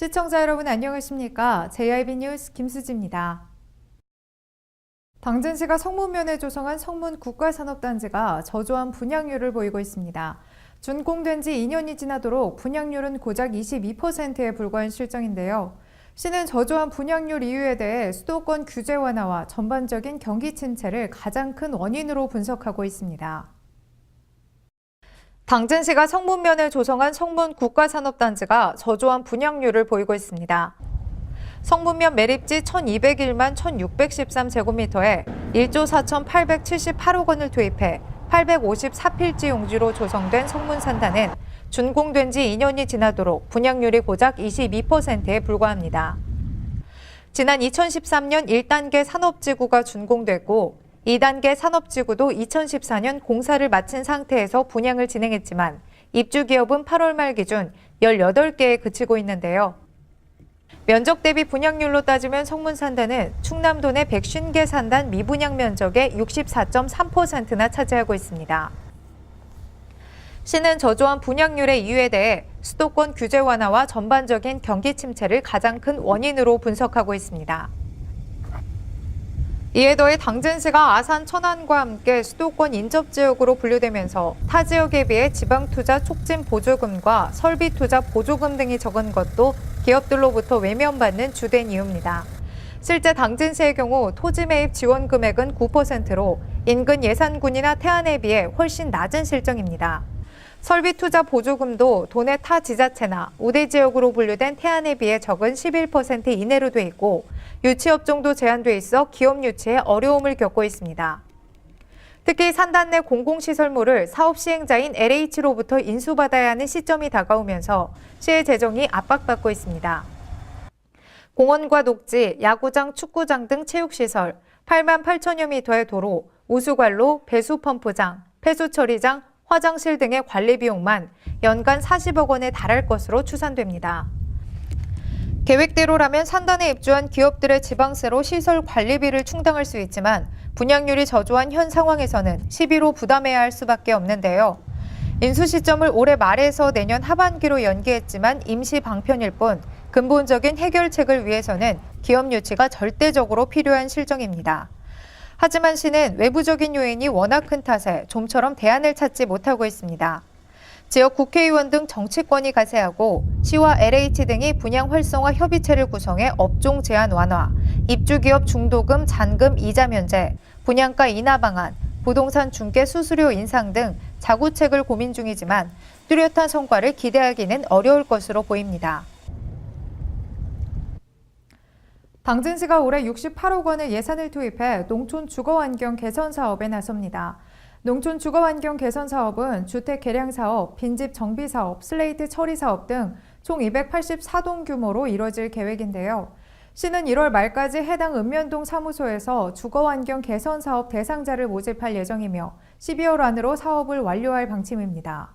시청자 여러분 안녕하십니까? JIB 뉴스 김수지입니다. 당진시가 성문면에 조성한 성문 국가산업단지가 저조한 분양률을 보이고 있습니다. 준공된 지 2년이 지나도록 분양률은 고작 22%에 불과한 실정인데요. 시는 저조한 분양률 이유에 대해 수도권 규제 완화와 전반적인 경기 침체를 가장 큰 원인으로 분석하고 있습니다. 당진시가 성문면에 조성한 성문 국가산업단지가 저조한 분양률을 보이고 있습니다. 성문면 매립지 1,201만 1,613제곱미터에 1조 4,878억 원을 투입해 854필지 용지로 조성된 성문산단은 준공된 지 2년이 지나도록 분양률이 고작 22%에 불과합니다. 지난 2013년 1단계 산업지구가 준공됐고 2단계 산업지구도 2014년 공사를 마친 상태에서 분양을 진행했지만 입주기업은 8월 말 기준 18개에 그치고 있는데요. 면적 대비 분양률로 따지면 성문산단은 충남도 내 150개 산단 미분양 면적의 64.3%나 차지하고 있습니다. 시는 저조한 분양률의 이유에 대해 수도권 규제 완화와 전반적인 경기 침체를 가장 큰 원인으로 분석하고 있습니다. 이에 더해 당진시가 아산, 천안과 함께 수도권 인접지역으로 분류되면서 타 지역에 비해 지방투자 촉진 보조금과 설비투자 보조금 등이 적은 것도 기업들로부터 외면받는 주된 이유입니다. 실제 당진시의 경우 토지 매입 지원 금액은 9%로 인근 예산군이나 태안에 비해 훨씬 낮은 실정입니다. 설비투자 보조금도 도내 타 지자체나 우대 지역으로 분류된 태안에 비해 적은 11% 이내로 돼 있고 유치업종도 제한돼 있어 기업 유치에 어려움을 겪고 있습니다. 특히 산단 내 공공시설물을 사업 시행자인 LH로부터 인수받아야 하는 시점이 다가오면서 시의 재정이 압박받고 있습니다. 공원과 녹지, 야구장, 축구장 등 체육시설, 8만 8천여 미터의 도로, 우수관로, 배수펌프장, 폐수처리장, 화장실 등의 관리 비용만 연간 40억 원에 달할 것으로 추산됩니다. 계획대로라면 산단에 입주한 기업들의 지방세로 시설 관리비를 충당할 수 있지만 분양률이 저조한 현 상황에서는 시비로 부담해야 할 수밖에 없는데요. 인수 시점을 올해 말에서 내년 하반기로 연기했지만 임시 방편일 뿐 근본적인 해결책을 위해서는 기업 유치가 절대적으로 필요한 실정입니다. 하지만 시는 외부적인 요인이 워낙 큰 탓에 좀처럼 대안을 찾지 못하고 있습니다. 지역 국회의원 등 정치권이 가세하고 시와 LH 등이 분양 활성화 협의체를 구성해 업종 제한 완화, 입주기업 중도금, 잔금, 이자 면제, 분양가 인하 방안, 부동산 중개 수수료 인상 등 자구책을 고민 중이지만 뚜렷한 성과를 기대하기는 어려울 것으로 보입니다. 당진시가 올해 68억 원의 예산을 투입해 농촌 주거환경 개선 사업에 나섭니다. 농촌 주거환경 개선 사업은 주택 개량 사업, 빈집 정비 사업, 슬레이트 처리 사업 등 총 284동 규모로 이뤄질 계획인데요. 시는 1월 말까지 해당 읍면동 사무소에서 주거환경 개선 사업 대상자를 모집할 예정이며 12월 안으로 사업을 완료할 방침입니다.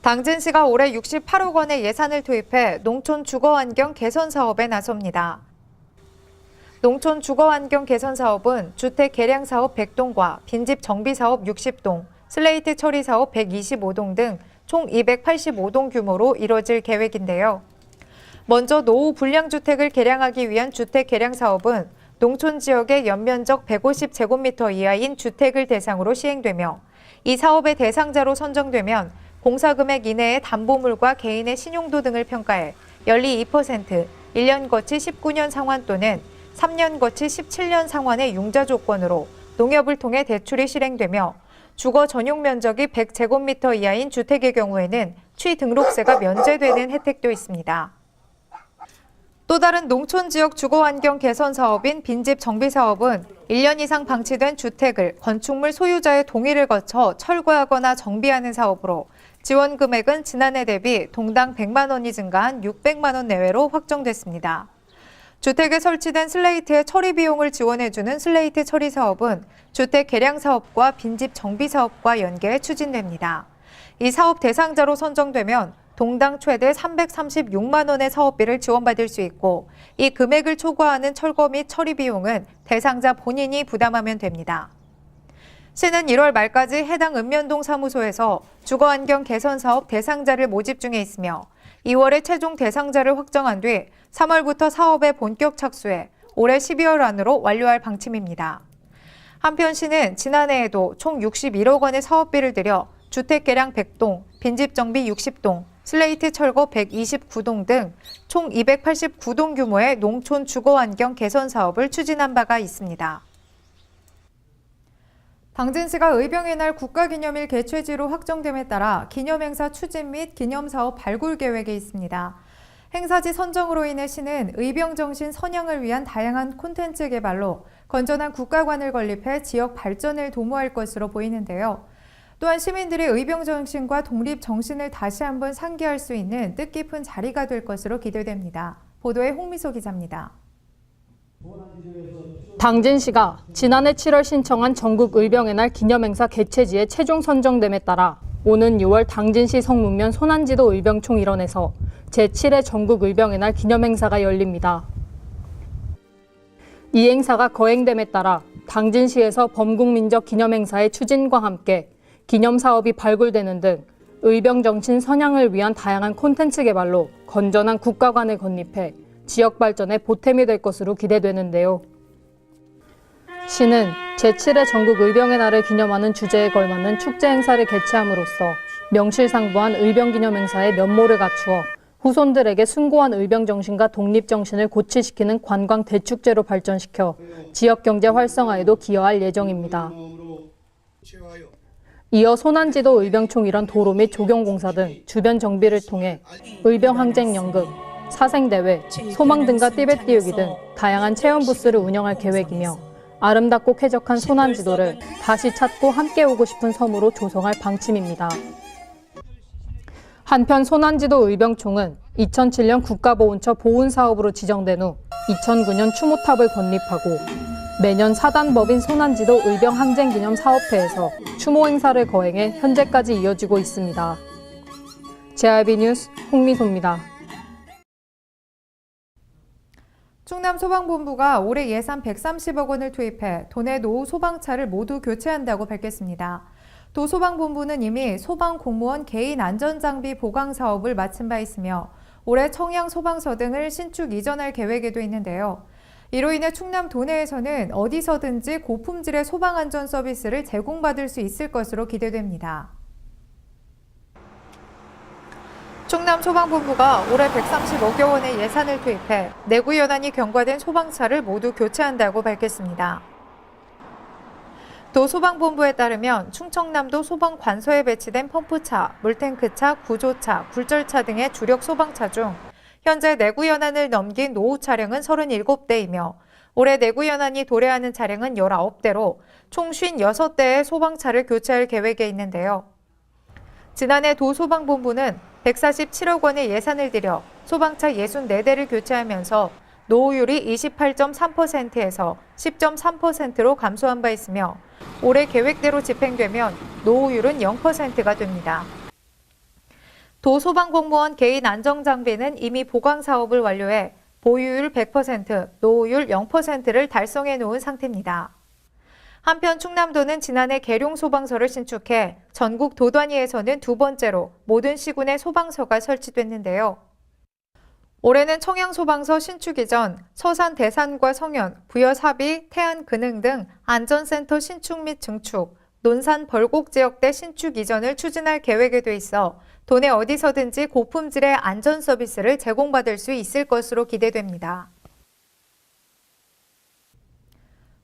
당진시가 올해 68억 원의 예산을 투입해 농촌 주거환경 개선 사업에 나섭니다. 농촌 주거환경 개선 사업은 주택 개량 사업 100동과 빈집 정비 사업 60동, 슬레이트 처리 사업 125동 등 총 285동 규모로 이뤄질 계획인데요. 먼저 노후 불량주택을 개량하기 위한 주택 개량 사업은 농촌 지역의 연면적 150제곱미터 이하인 주택을 대상으로 시행되며 이 사업의 대상자로 선정되면 공사금액 이내의 담보물과 개인의 신용도 등을 평가해 연리 2%, 1년 거치 19년 상환 또는 3년 거치 17년 상환의 융자 조건으로 농협을 통해 대출이 실행되며 주거 전용 면적이 100제곱미터 이하인 주택의 경우에는 취등록세가 면제되는 혜택도 있습니다. 또 다른 농촌 지역 주거환경 개선 사업인 빈집 정비 사업은 1년 이상 방치된 주택을 건축물 소유자의 동의를 거쳐 철거하거나 정비하는 사업으로 지원 금액은 지난해 대비 동당 100만 원이 증가한 600만 원 내외로 확정됐습니다. 주택에 설치된 슬레이트의 처리 비용을 지원해주는 슬레이트 처리 사업은 주택 개량 사업과 빈집 정비 사업과 연계해 추진됩니다. 이 사업 대상자로 선정되면 동당 최대 336만 원의 사업비를 지원받을 수 있고 이 금액을 초과하는 철거 및 처리 비용은 대상자 본인이 부담하면 됩니다. 시는 1월 말까지 해당 읍면동 사무소에서 주거환경 개선 사업 대상자를 모집 중에 있으며 2월에 최종 대상자를 확정한 뒤 3월부터 사업에 본격 착수해 올해 12월 안으로 완료할 방침입니다. 한편 시는 지난해에도 총 61억 원의 사업비를 들여 주택 개량 100동, 빈집 정비 60동, 슬레이트 철거 129동 등 총 289동 규모의 농촌 주거 환경 개선 사업을 추진한 바가 있습니다. 당진시가 의병의 날 국가기념일 개최지로 확정됨에 따라 기념행사 추진 및 기념사업 발굴 계획에 있습니다. 행사지 선정으로 인해 시는 의병정신 선양을 위한 다양한 콘텐츠 개발로 건전한 국가관을 건립해 지역 발전을 도모할 것으로 보이는데요. 또한 시민들의 의병정신과 독립정신을 다시 한번 상기할 수 있는 뜻깊은 자리가 될 것으로 기대됩니다. 보도에 홍미소 기자입니다. 당진시가 지난해 7월 신청한 전국 의병의 날 기념행사 개최지에 최종 선정됨에 따라 오는 6월 당진시 성문면 소난지도 의병총 일원에서 제7회 전국 의병의 날 기념행사가 열립니다. 이 행사가 거행됨에 따라 당진시에서 범국민적 기념행사의 추진과 함께 기념사업이 발굴되는 등 의병정신 선양을 위한 다양한 콘텐츠 개발로 건전한 국가관을 건립해 지역 발전에 보탬이 될 것으로 기대되는데요. 시는 제7회 전국 의병의 날을 기념하는 주제에 걸맞는 축제 행사를 개최함으로써 명실상부한 의병기념행사의 면모를 갖추어 후손들에게 숭고한 의병정신과 독립정신을 고취시키는 관광 대축제로 발전시켜 지역 경제 활성화에도 기여할 예정입니다. 이어 소난지도 의병총 일원 도로 및 조경공사 등 주변 정비를 통해 의병항쟁연극, 사생대회, 소망등가 띠배띄우기 등 다양한 체험 부스를 운영할 계획이며 아름답고 쾌적한 소난지도를 다시 찾고 함께 오고 싶은 섬으로 조성할 방침입니다. 한편 소난지도 의병총은 2007년 국가보훈처 보훈사업으로 지정된 후 2009년 추모탑을 건립하고 매년 4단법인 소난지도 의병항쟁기념사업회에서 추모 행사를 거행해 현재까지 이어지고 있습니다. JRB 뉴스 홍미소입니다. 충남소방본부가 올해 예산 130억 원을 투입해 도내 노후 소방차를 모두 교체한다고 밝혔습니다. 도소방본부는 이미 소방공무원 개인 안전장비 보강 사업을 마친 바 있으며 올해 청양소방서 등을 신축 이전할 계획에도 있는데요. 이로 인해 충남 도내에서는 어디서든지 고품질의 소방안전 서비스를 제공받을 수 있을 것으로 기대됩니다. 충남소방본부가 올해 135억 원의 예산을 투입해 내구 연한이 경과된 소방차를 모두 교체한다고 밝혔습니다. 도소방본부에 따르면 충청남도 소방관서에 배치된 펌프차, 물탱크차, 구조차, 굴절차 등의 주력 소방차 중 현재 내구 연한을 넘긴 노후 차량은 37대이며 올해 내구 연한이 도래하는 차량은 19대로 총 56대의 소방차를 교체할 계획에 있는데요. 지난해 도소방본부는 147억 원의 예산을 들여 소방차 64대를 교체하면서 노후율이 28.3%에서 10.3%로 감소한 바 있으며 올해 계획대로 집행되면 노후율은 0%가 됩니다. 도소방공무원 개인 안전장비는 이미 보강 사업을 완료해 보유율 100%, 노후율 0%를 달성해 놓은 상태입니다. 한편 충남도는 지난해 계룡소방서를 신축해 전국 도 단위에서는 두 번째로 모든 시군에 소방서가 설치됐는데요. 올해는 청양소방서 신축 이전, 서산 대산과 성현, 부여사비, 태안 근흥 등 안전센터 신축 및 증축, 논산 벌곡 지역대 신축 이전을 추진할 계획에 돼 있어 도내 어디서든지 고품질의 안전 서비스를 제공받을 수 있을 것으로 기대됩니다.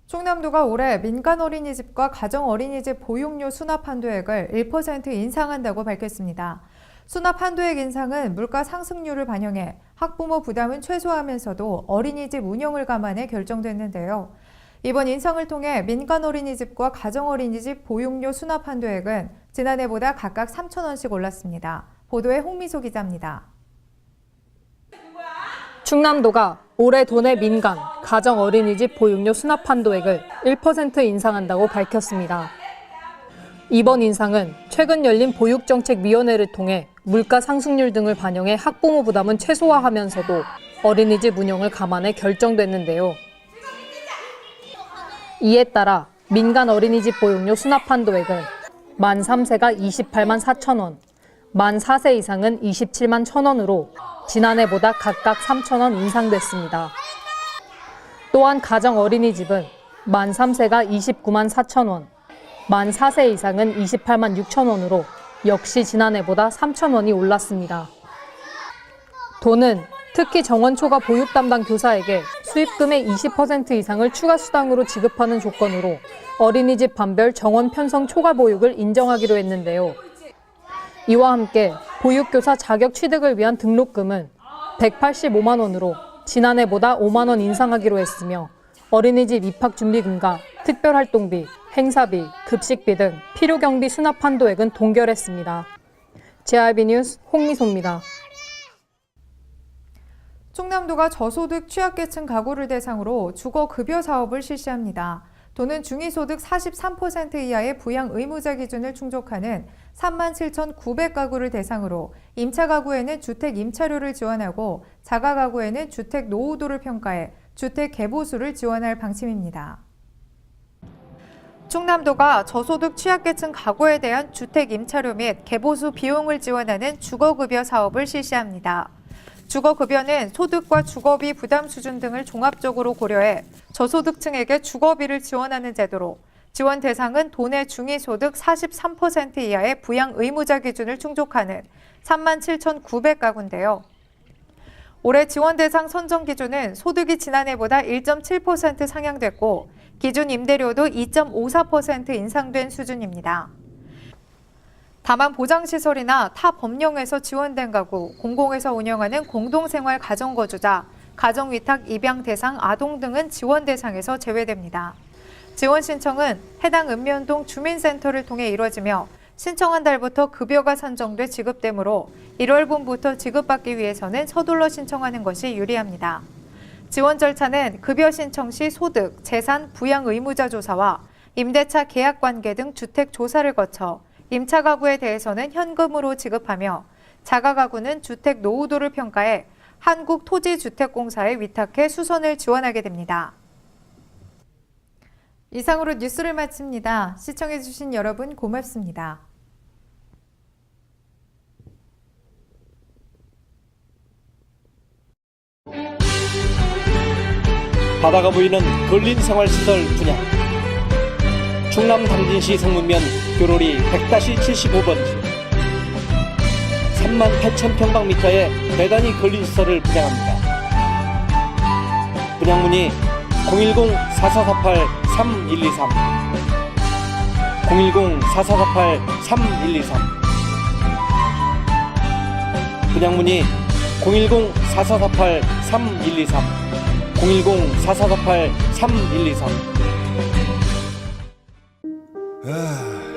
충남도가 올해 민간 어린이집과 가정 어린이집 보육료 수납 한도액을 1% 인상한다고 밝혔습니다. 수납 한도액 인상은 물가 상승률을 반영해 학부모 부담은 최소화하면서도 어린이집 운영을 감안해 결정됐는데요. 이번 인상을 통해 민간 어린이집과 가정 어린이집 보육료 수납 한도액은 지난해보다 각각 3,000원씩 올랐습니다. 보도에 홍미소 기자입니다. 충남도가 올해 도내 민간, 가정 어린이집 보육료 수납 한도액을 1% 인상한다고 밝혔습니다. 이번 인상은 최근 열린 보육정책위원회를 통해 물가 상승률 등을 반영해 학부모 부담은 최소화하면서도 어린이집 운영을 감안해 결정됐는데요. 이에 따라 민간 어린이집 보육료 수납 한도액은 만 3세가 28만 4천 원, 만 4세 이상은 27만 1,000원으로 지난해보다 각각 3,000원 인상됐습니다. 또한 가정 어린이집은 만 3세가 29만 4,000원, 만 4세 이상은 28만 6,000원으로 역시 지난해보다 3,000원이 올랐습니다. 도는 특히 정원초과 보육 담당 교사에게 수입금의 20% 이상을 추가 수당으로 지급하는 조건으로 어린이집 반별 정원 편성 초과 보육을 인정하기로 했는데요. 이와 함께 보육교사 자격 취득을 위한 등록금은 185만 원으로 지난해보다 5만 원 인상하기로 했으며 어린이집 입학준비금과 특별활동비, 행사비, 급식비 등 필요경비 수납 한도액은 동결했습니다. JRB 뉴스 홍미소입니다. 충남도가 저소득 취약계층 가구를 대상으로 주거급여 사업을 실시합니다. 도는 중위소득 43% 이하의 부양 의무자 기준을 충족하는 37,900가구를 대상으로 임차 가구에는 주택 임차료를 지원하고 자가 가구에는 주택 노후도를 평가해 주택 개보수를 지원할 방침입니다. 충남도가 저소득 취약계층 가구에 대한 주택 임차료 및 개보수 비용을 지원하는 주거급여 사업을 실시합니다. 주거급여는 소득과 주거비 부담 수준 등을 종합적으로 고려해 저소득층에게 주거비를 지원하는 제도로 지원 대상은 도내 중위소득 43% 이하의 부양 의무자 기준을 충족하는 37,900가구인데요. 올해 지원 대상 선정 기준은 소득이 지난해보다 1.7% 상향됐고 기준 임대료도 2.54% 인상된 수준입니다. 다만 보장시설이나 타 법령에서 지원된 가구, 공공에서 운영하는 공동생활 가정거주자, 가정위탁 입양 대상 아동 등은 지원 대상에서 제외됩니다. 지원 신청은 해당 읍면동 주민센터를 통해 이루어지며 신청한 달부터 급여가 산정돼 지급되므로 1월분부터 지급받기 위해서는 서둘러 신청하는 것이 유리합니다. 지원 절차는 급여 신청 시 소득, 재산, 부양 의무자 조사와 임대차 계약 관계 등 주택 조사를 거쳐 임차 가구에 대해서는 현금으로 지급하며 자가 가구는 주택 노후도를 평가해 한국토지주택공사에 위탁해 수선을 지원하게 됩니다. 이상으로 뉴스를 마칩니다. 시청해주신 여러분 고맙습니다. 바다가 보이는 근린생활시설 분양. 충남 당진시 성문면 교로리 100-75번지 38,000평방미터의 대단위 근린시설을 분양합니다. 분양문의 010-4448-3123 010-4448-3123 분양문의 010-4448-3123 010-4448-3123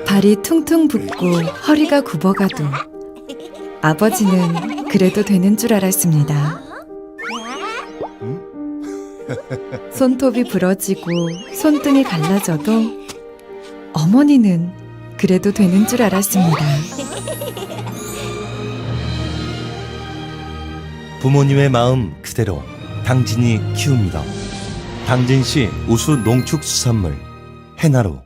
발이 퉁퉁 붓고 허리가 굽어가도 아버지는 그래도 되는 줄 알았습니다. 손톱이 부러지고 손등이 갈라져도 어머니는 그래도 되는 줄 알았습니다. 부모님의 마음 그대로 당진이 키웁니다. 당진시 우수 농축수산물 해나루.